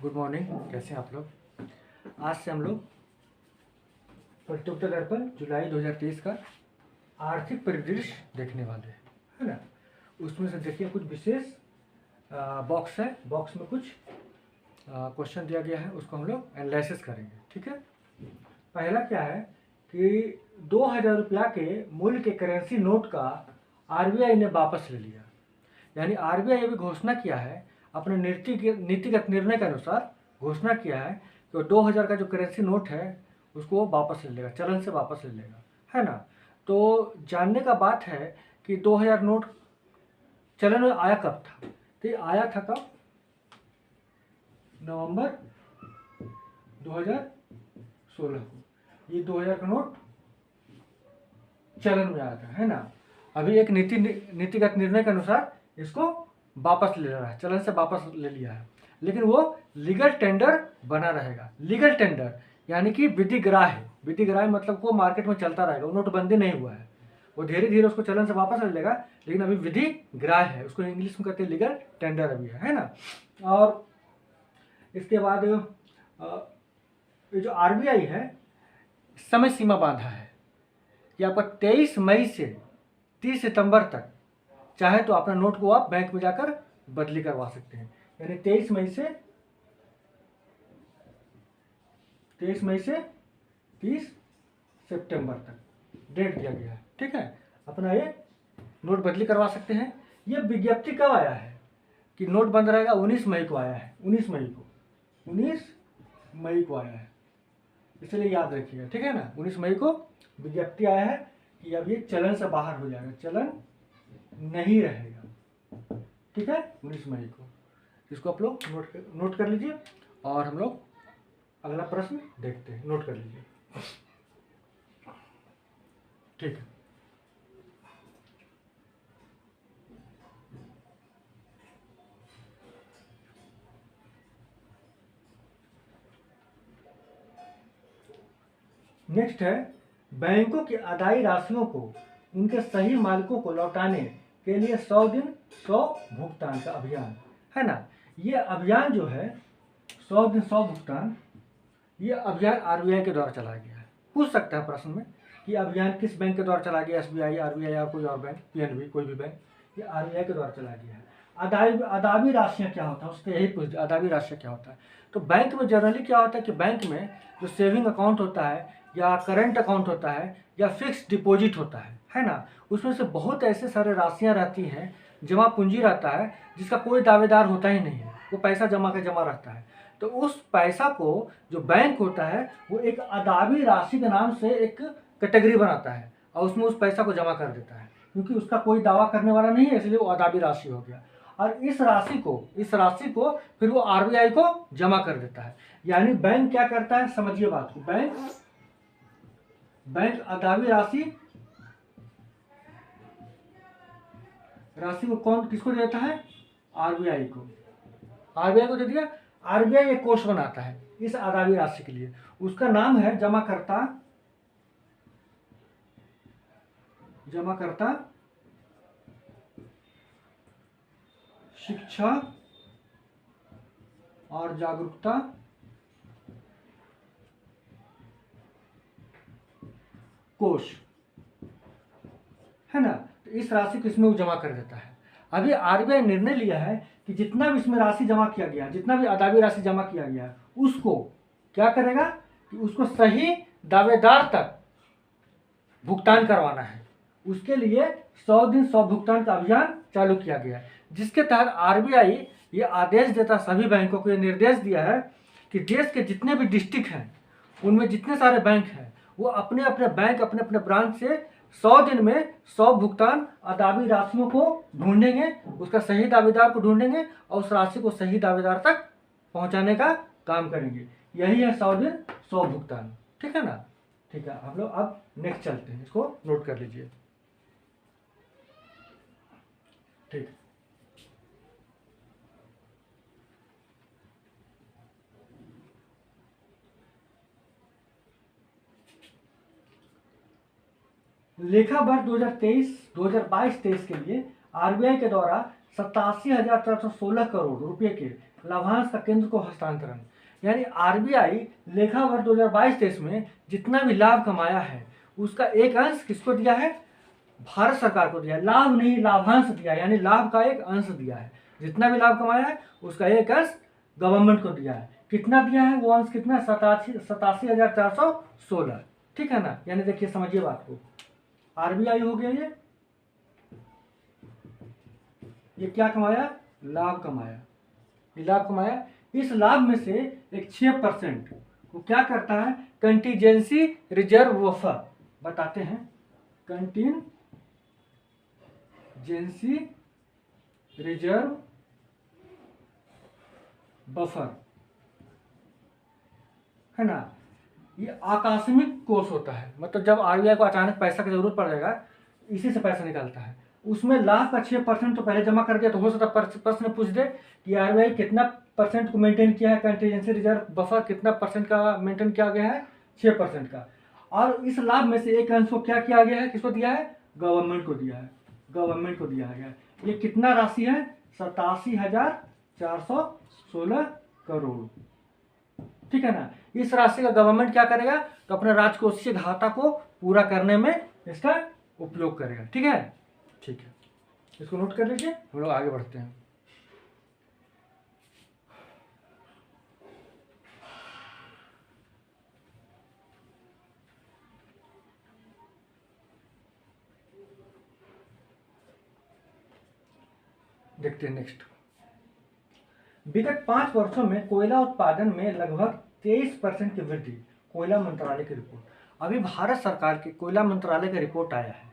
Good morning. कैसे हैं आप लोग? आज से हम लोग प्रतियोगिता दर्पण जुलाई 2023 का आर्थिक परिदृश्य देखने वाले हैं, है ना। उसमें से देखिए कुछ विशेष बॉक्स है, बॉक्स में कुछ क्वेश्चन दिया गया है, उसको हम लोग एनालिसिस करेंगे। ठीक है। पहला क्या है कि 2000 रुपया के मूल्य के करेंसी नोट का आरबीआई ने वापस ले लिया। यानी आरबीआई अभी घोषणा किया है, अपने नीतिगत निर्णय के अनुसार घोषणा किया है कि 2000 का जो करेंसी नोट है उसको वो वापस ले लेगा, चलन से वापस ले लेगा, है ना। तो जानने का बात है कि 2000 नोट चलन में आया कब था। तो ये आया था कब? नवंबर 2016 को ये 2000 का नोट चलन में आया था, है ना। अभी एक नीतिगत निर्णय के अनुसार इसको वापस ले रहा है, चलन से वापस ले लिया है, लेकिन वो लीगल टेंडर बना रहेगा। लीगल टेंडर यानी कि विधिग्राह्य। विधिग्राह्य मतलब वो मार्केट में चलता रहेगा, वो नोटबंदी नहीं हुआ है, वो धीरे धीरे उसको चलन से वापस ले लेगा, लेकिन अभी विधिग्राह्य है, उसको इंग्लिश में कहते हैं लीगल टेंडर अभी है ना। और इसके बाद ये जो आरबीआई है समय सीमा बांधा है कि आपका 23 मई से 30 सितंबर तक चाहे तो अपना नोट को आप बैंक में जाकर बदली करवा सकते हैं। यानी 23 मई से 30 सितंबर तक डेट दिया गया है। ठीक है, अपना ये नोट बदली करवा सकते हैं। ये विज्ञप्ति कब आया है कि नोट बंद रहेगा? 19 मई को आया है। 19 मई को आया है, इसलिए याद रखिएगा। ठीक है ना, 19 मई को विज्ञप्ति आया है कि अब ये चलन से बाहर हो जाएगा, चलन नहीं रहेगा। ठीक है, 19 मई को। इसको आप लोग नोट कर लीजिए और हम लोग अगला प्रश्न देखते हैं। नोट कर लीजिए। ठीक है। नेक्स्ट है, बैंकों की अदाई राशियों को उनके सही मालिकों को लौटाने के लिए 100 दिन 100 भुगतान का अभियान, है ना। ये अभियान जो है 100 दिन 100 भुगतान, ये अभियान आरबीआई के द्वारा चलाया गया है। पूछ सकता है प्रश्न में कि अभियान किस बैंक के द्वारा चलाया गया? एसबीआई, आरबीआई या कोई और बैंक, पीएनबी, कोई भी बैंक? ये आरबीआई के द्वारा चलाया गया है। अदाबी राशियाँ क्या होता है, उससे यही पूछ। अदाबी राशियाँ क्या होता है? तो बैंक में जनरली क्या होता है कि बैंक में जो सेविंग अकाउंट होता है या करंट अकाउंट होता है या फिक्स डिपॉजिट होता है ना, उसमें से बहुत ऐसे सारे राशियाँ रहती हैं, जमा पूंजी रहता है जिसका कोई दावेदार होता ही नहीं है, वो पैसा जमा का जमा रहता है। तो उस पैसा को जो बैंक होता है वो एक अदाबी राशि के नाम से एक कैटेगरी बनाता है और उसमें उस पैसा को जमा कर देता है, क्योंकि उसका कोई दावा करने वाला नहीं है, इसलिए वो अदाबी राशि हो गया। और इस राशि को फिर वो आरबीआई को जमा कर देता है। यानी बैंक क्या करता है, समझिए बात को। बैंक अदाबी राशि को किसको देता है? आरबीआई को। आरबीआई को दे दिया। आरबीआई एक कोष बनाता है इस अदाबी राशि के लिए, उसका नाम है जमाकर्ता शिक्षा और जागरूकता कोष, है ना। तो इस राशि को इसमें वो जमा कर देता है। अभी आरबीआई निर्णय लिया है कि जितना भी इसमें राशि जमा किया गया, जितना भी अदाबी राशि जमा किया गया है, उसको क्या करेगा कि उसको सही दावेदार तक भुगतान करवाना है। उसके लिए 100 दिन 100 भुगतान का अभियान चालू किया गया है, जिसके तहत आरबीआई ये आदेश देता, सभी बैंकों को ये निर्देश दिया है कि देश के जितने भी डिस्ट्रिक्ट हैं, उनमें जितने सारे बैंक हैं, वो अपने अपने बैंक, अपने अपने ब्रांच से 100 दिन में 100 भुगतान अदाबी राशियों को ढूंढेंगे, उसका सही दावेदार को ढूंढेंगे और उस राशि को सही दावेदार तक पहुंचाने का काम करेंगे। यही है 100 दिन 100 भुगतान। ठीक है ना। ठीक है, हम लोग अब नेक्स्ट चलते हैं, इसको नोट कर लीजिए। ठीक, लेखा वर्ष 2022-23 के लिए आरबीआई के द्वारा 87,416 करोड़ रुपए के लाभांश का केंद्र को हस्तांतरण। यानी आरबीआई लेखा वर्ष 2022-23 में जितना भी लाभ कमाया है उसका एक अंश किसको दिया है? भारत सरकार को दिया है। लाभ नहीं, लाभांश दिया है, यानी लाभ का एक अंश दिया है। जितना भी लाभ कमाया है उसका एक अंश गवर्नमेंट को दिया है। कितना दिया है वो अंश? कितना? 87,416। ठीक है ना। यानी देखिए, समझिए बात को, आरबीआई हो गया, ये क्या कमाया? लाभ कमाया। ये लाभ कमाया, इस लाभ में से एक 6% को क्या करता है? कंटीजेंसी रिजर्व बफर बताते हैं। कंटीजेंसी रिजर्व बफर है ना, ये आकस्मिक कोष होता है। मतलब जब आरबीआई को अचानक पैसा की जरूरत पड़ जाएगा, इसी से पैसा निकालता है। उसमें लाभ का 6% तो पहले जमा कर दिया, तो हो सकता है प्रश्न पूछ दे कि आरबीआई कितना % को मेंटेन किया है, कंटीजेंसी रिजर्व बफर कितना % का मेंटेन किया गया है? 6% का। और इस लाभ में से एक अंश को क्या किया गया है? किसको दिया है? गवर्नमेंट को दिया है। गवर्नमेंट को दिया गया। ये कितना राशि है? 87,416 करोड़। ठीक है ना। इस राशि का गवर्नमेंट क्या करेगा? तो अपने राजकोषीय घाटा को पूरा करने में इसका उपयोग करेगा। ठीक है, ठीक है, इसको नोट कर लीजिए। हम लोग आगे बढ़ते हैं। देखते हैं नेक्स्ट। विगत 5 वर्षों में कोयला उत्पादन में लगभग 23% की वृद्धि, कोयला मंत्रालय की रिपोर्ट। अभी भारत सरकार के कोयला मंत्रालय का रिपोर्ट आया है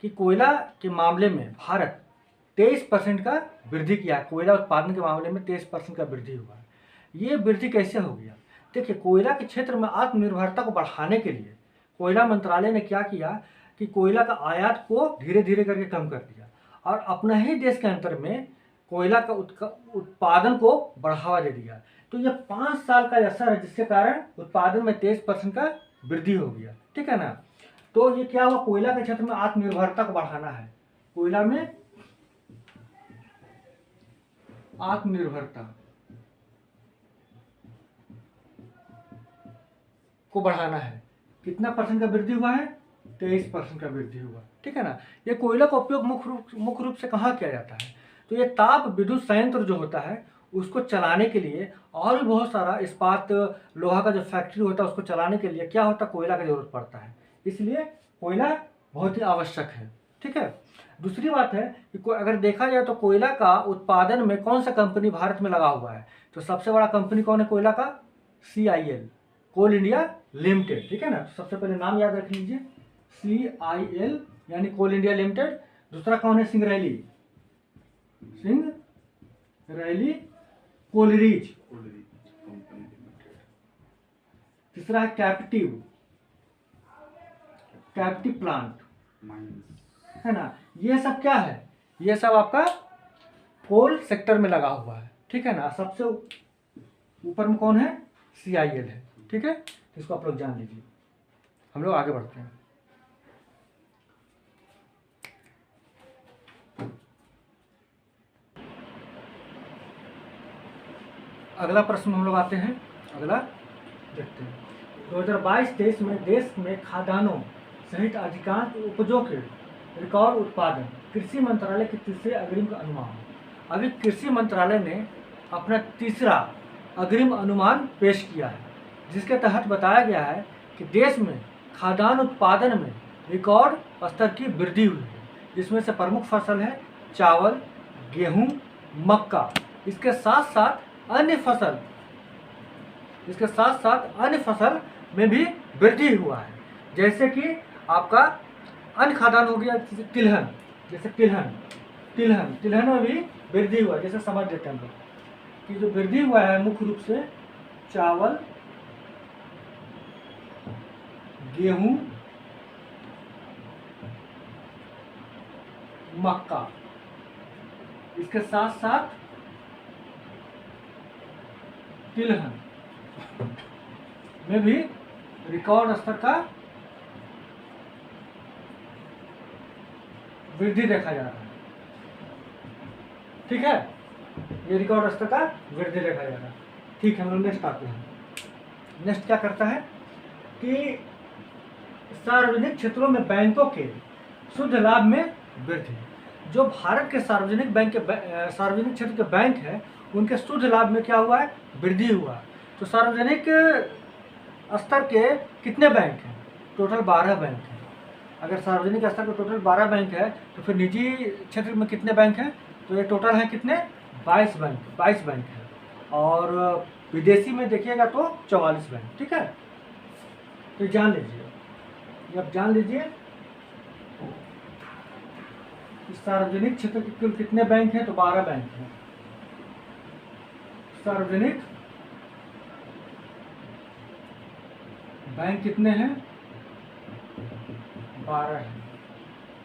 कि कोयला के मामले में भारत 23% का वृद्धि किया। कोयला उत्पादन के मामले में 23% का वृद्धि हुआ है। ये वृद्धि कैसे हो गया? देखिए, कोयला के क्षेत्र में आत्मनिर्भरता को बढ़ाने के लिए कोयला मंत्रालय ने क्या किया कि कोयला का आयात को धीरे धीरे करके कम कर दिया और अपने ही देश के अंतर में कोयला का उत्पादन को बढ़ावा दे दिया। तो ये 5 साल का असर है, जिसके कारण उत्पादन में 23% का वृद्धि हो गया। ठीक है ना। तो ये क्या हुआ? कोयला के क्षेत्र में आत्मनिर्भरता को बढ़ाना है। कोयला में आत्मनिर्भरता को बढ़ाना है। कितना % का वृद्धि हुआ है? 23% का वृद्धि हुआ। ठीक है ना। ये कोयला का उपयोग मुख्य रूप से कहाँ किया जाता है? तो ये ताप विद्युत संयंत्र जो होता है उसको चलाने के लिए, और भी बहुत सारा इस्पात लोहा का जो फैक्ट्री होता है उसको चलाने के लिए क्या होता है? कोयला की जरूरत पड़ता है। इसलिए कोयला बहुत ही आवश्यक है। ठीक है। दूसरी बात है कि अगर देखा जाए तो कोयला का उत्पादन में कौन सा कंपनी भारत में लगा हुआ है? तो सबसे बड़ा कंपनी कौन है कोयला का? CIL, कोल इंडिया लिमिटेड। ठीक है ना। सबसे पहले नाम याद रख लीजिए, CIL यानी कोल इंडिया लिमिटेड। दूसरा कौन है? सिंगरैली कोलरीज। तीसरा है कैप्टिव प्लांट, है ना। ये सब क्या है? ये सब आपका कोल सेक्टर में लगा हुआ है। ठीक है ना। सबसे ऊपर में कौन है? CIL है। ठीक है, इसको आप लोग जान लीजिए। हम लोग आगे बढ़ते हैं। अगला प्रश्न हम लोग आते हैं। अगला देखते हैं। 2022-23 में देश में खाद्यान्नों सहित अधिकांश उपजों के रिकॉर्ड उत्पादन, कृषि मंत्रालय के तीसरे अग्रिम का अनुमान। अभी कृषि मंत्रालय ने अपना तीसरा अग्रिम अनुमान पेश किया है, जिसके तहत बताया गया है कि देश में खाद्यान्न उत्पादन में रिकॉर्ड स्तर की वृद्धि हुई है। जिसमें से प्रमुख फसल है चावल, गेहूं, मक्का। इसके साथ साथ अन्य फसल में भी वृद्धि हुआ है। जैसे कि आपका अन्य खाद्यान्न हो गया तिलहन, जैसे तिलहन में भी वृद्धि हुआ। जैसे समझ लेते हैं हम लोग कि जो वृद्धि हुआ है मुख्य रूप से चावल, गेहूं, मक्का, इसके साथ साथ तिलहन में भी रिकॉर्ड स्तर का वृद्धि देखा जा रहा है। ठीक है, ये रिकॉर्ड स्तर का वृद्धि देखा जाएगा। ठीक है, हम लोग नेक्स्ट आते हैं। नेक्स्ट क्या करता है कि सार्वजनिक क्षेत्रों में बैंकों के शुद्ध लाभ में वृद्धि। जो भारत के सार्वजनिक सार्वजनिक क्षेत्र के बैंक हैं, उनके शुद्ध लाभ में क्या हुआ है, वृद्धि हुआ। तो सार्वजनिक स्तर के कितने बैंक हैं, टोटल 12 बैंक हैं। अगर सार्वजनिक स्तर के टोटल 12 बैंक है तो फिर निजी क्षेत्र में कितने बैंक हैं, तो ये टोटल है कितने, 22 बैंक है। और विदेशी में देखिएगा तो 44 बैंक। ठीक है, तो जान लीजिए, ये आप जान लीजिए सार्वजनिक क्षेत्र के कुल कितने बैंक हैं, तो 12 बैंक हैं। सार्वजनिक बैंक कितने हैं, 12 हैं।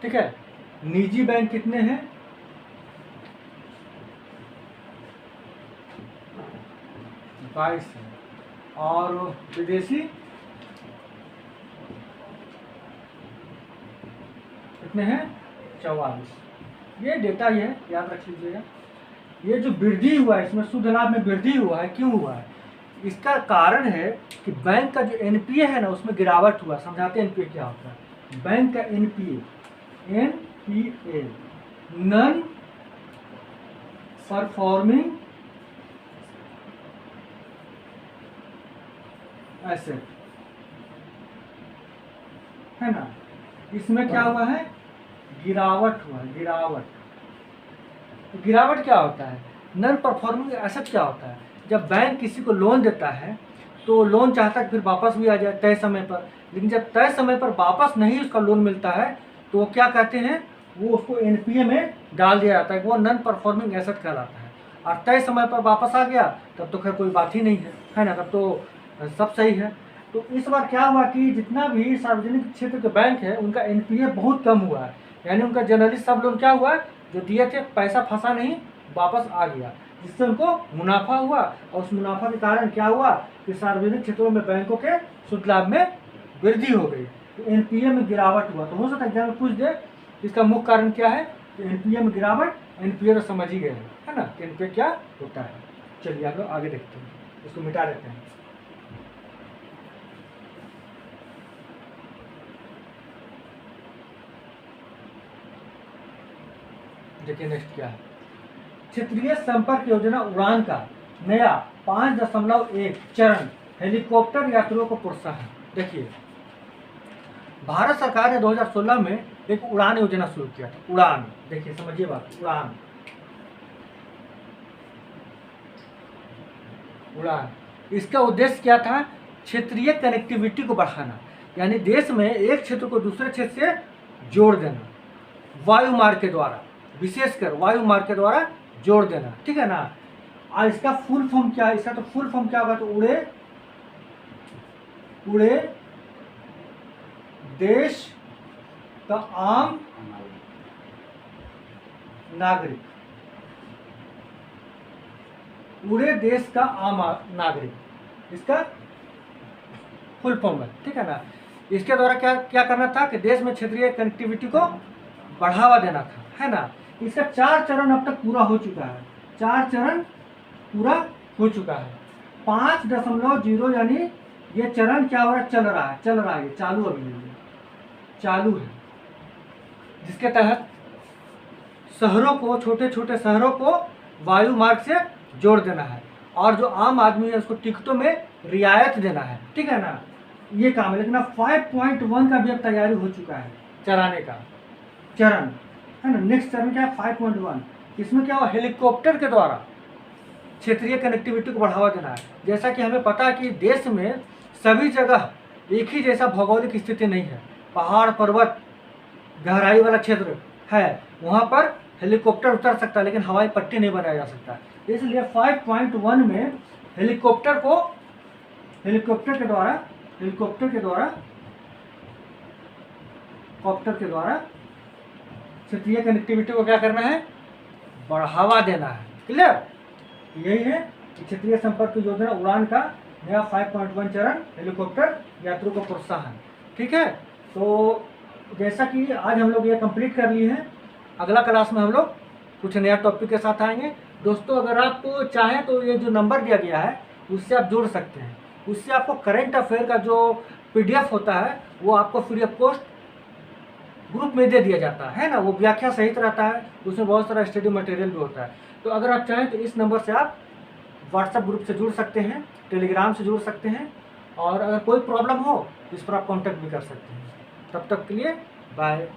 ठीक है, निजी बैंक कितने हैं, 22 हैं। और विदेशी कितने हैं, 44। ये डेटा ये है, याद रख लीजिएगा। ये जो वृद्धि हुआ है, इसमें शुद्ध लाभ में वृद्धि हुआ है, क्यों हुआ है, इसका कारण है कि बैंक का जो एनपीए है ना, उसमें गिरावट हुआ। समझाते हैं एनपीए क्या होता है। बैंक का एनपीए नॉन परफॉर्मिंग एसेट है ना, इसमें क्या हुआ है, गिरावट हुआ है। गिरावट क्या होता है, नॉन परफॉर्मिंग एसेट क्या होता है, जब बैंक किसी को लोन देता है तो लोन चाहता है फिर वापस भी आ जाए तय समय पर, लेकिन जब तय समय पर वापस नहीं उसका लोन मिलता है तो वो क्या कहते हैं, वो उसको एनपीए में डाल दिया जाता है, वो नॉन परफॉर्मिंग एसेट कहलाता है। और तय समय पर वापस आ गया तब तो खैर कोई बात ही नहीं है ना, तब तो सब सही है। तो इस बार क्या हुआ कि जितना भी सार्वजनिक क्षेत्र के बैंक है उनका एनपीए बहुत कम हुआ है, यानी उनका जनरली सब लोन क्या हुआ, जो दिए थे पैसा फंसा नहीं, वापस आ गया, जिससे उनको मुनाफा हुआ। और उस मुनाफा के कारण क्या हुआ कि सार्वजनिक क्षेत्रों में बैंकों के शुद्ध लाभ में वृद्धि हो गई, तो एनपीए में गिरावट हुआ। तो हो सकता है एग्जाम में पूछ दे इसका मुख्य कारण क्या है, तो एनपीए में गिरावट। एनपीए तो समझ ही गए है ना, एनपीए क्या होता है। चलिए आप लोग आगे देखते हैं, इसको मिटा देते हैं। देखिए नेक्स्ट क्या है, क्षेत्रीय संपर्क योजना उड़ान का नया 5.1 चरण हेलीकॉप्टर यात्रियों को प्रोत्साहन। देखिए भारत सरकार ने 2016 में एक उड़ान योजना शुरू किया था। उड़ान, देखिए समझिए बात, उड़ान इसका उद्देश्य क्या था, क्षेत्रीय कनेक्टिविटी को बढ़ाना, यानी देश में एक क्षेत्र को दूसरे क्षेत्र से जोड़ देना, वायु मार्ग के द्वारा, विशेषकर वायु मार्ग के द्वारा जोड़ देना। ठीक है ना। और इसका फुल फॉर्म क्या है, इसका तो फुल फॉर्म क्या होगा, तो उड़े देश का आम नागरिक, पूरे देश का आम नागरिक, इसका फुल फॉर्म है। ठीक है ना। इसके द्वारा क्या क्या करना था कि देश में क्षेत्रीय कनेक्टिविटी को बढ़ावा देना था, है ना। इसका 4 चरण अब तक पूरा हो चुका है, 4 चरण पूरा हो चुका है। 5.0 यानी ये चरण क्या हो रहा है, चल रहा है, ये चालू अभी नहीं है, चालू है, जिसके तहत शहरों को, छोटे छोटे शहरों को वायु मार्ग से जोड़ देना है, और जो आम आदमी है उसको टिकटों में रियायत देना है। ठीक है ना, ये काम है। लेकिन अब 5.1 का भी अब तैयारी हो चुका है, चलाने का चरण, है ना। नेक्स्ट चरण क्या है, 5.1। इसमें क्या हुआ, हेलीकॉप्टर के द्वारा क्षेत्रीय कनेक्टिविटी को बढ़ावा देना है। जैसा कि हमें पता है कि देश में सभी जगह एक ही जैसा भौगोलिक स्थिति नहीं है, पहाड़ पर्वत गहराई वाला क्षेत्र है, वहाँ पर हेलीकॉप्टर उतर सकता है लेकिन हवाई पट्टी नहीं बनाया जा सकता। इसलिए 5.1 में हेलीकॉप्टर के द्वारा क्षेत्रीय कनेक्टिविटी को क्या करना है, बढ़ावा देना है। क्लियर, यही है कि क्षेत्रीय संपर्क योजना उड़ान का नया 5.1 चरण हेलीकॉप्टर यात्रियों को प्रोत्साहन। ठीक है, तो जैसा कि आज हम लोग ये कंप्लीट कर लिए हैं, अगला क्लास में हम लोग कुछ नया टॉपिक के साथ आएंगे। दोस्तों अगर आप चाहें तो ये जो नंबर दिया गया है उससे आप जुड़ सकते हैं। उससे आपको करंट अफेयर का जो PDF होता है वो आपको फ्री ऑफ कॉस्ट ग्रुप में दे दिया जाता है ना। वो व्याख्या सहित रहता है, उसमें बहुत सारा स्टडी मटेरियल भी होता है। तो अगर आप चाहें तो इस नंबर से आप व्हाट्सएप ग्रुप से जुड़ सकते हैं, टेलीग्राम से जुड़ सकते हैं, और अगर कोई प्रॉब्लम हो तो इस पर आप कॉन्टैक्ट भी कर सकते हैं। तब तक के लिए बाय।